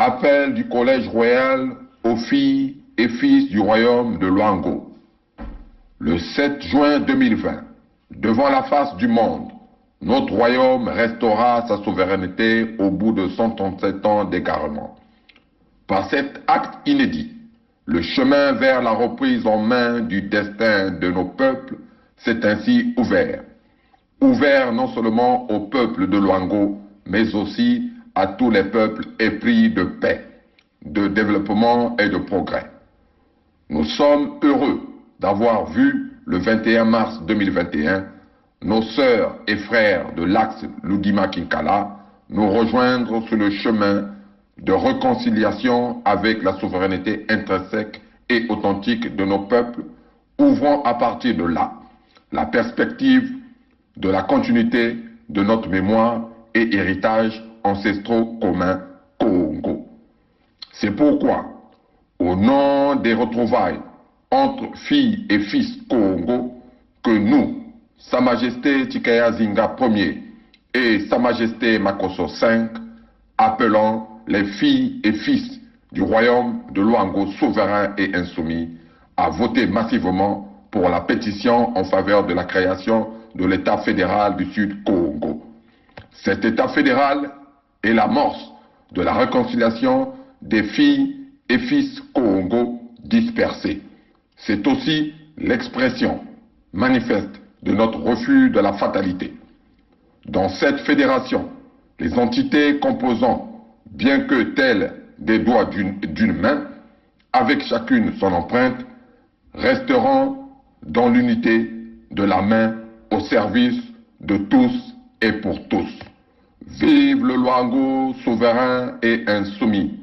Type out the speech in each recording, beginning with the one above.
Appel du Collège royal aux filles et fils du royaume de Luango. Le 7 juin 2020, devant la face du monde, notre royaume restaura sa souveraineté au bout de 137 ans d'égarement. Par cet acte inédit, le chemin vers la reprise en main du destin de nos peuples s'est ainsi ouvert. Ouvert non seulement au peuple de Luango, mais aussi à tous les peuples épris de paix, de développement et de progrès. Nous sommes heureux d'avoir vu le 21 mars 2021 nos sœurs et frères de l'axe Lugima-Kinkala nous rejoindre sur le chemin de réconciliation avec la souveraineté intrinsèque et authentique de nos peuples, ouvrant à partir de là la perspective de la continuité de notre mémoire et héritage ancestraux communs Congo. C'est pourquoi, au nom des retrouvailles entre filles et fils Congo, que nous, Sa Majesté Tikaya Zinga Ier et Sa Majesté Makosso V, appelons les filles et fils du royaume de Luango souverain et insoumis à voter massivement pour la pétition en faveur de la création de l'État fédéral du Sud Congo. Cet État fédéral est l'amorce de la réconciliation des filles et fils Congo dispersés. C'est aussi l'expression manifeste de notre refus de la fatalité. Dans cette fédération, les entités composant, bien que telles des doigts d'une main, avec chacune son empreinte, resteront dans l'unité de la main au service de tous et pour tous. Vive le Luango souverain et insoumis.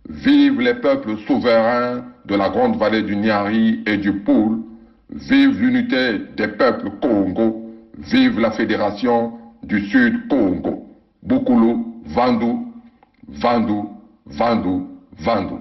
Vive les peuples souverains de la grande vallée du Niari et du Poul. Vive l'unité des peuples Congo. Vive la fédération du Sud Congo. Bukulu, Vandu, Vandu, Vandu, Vandu.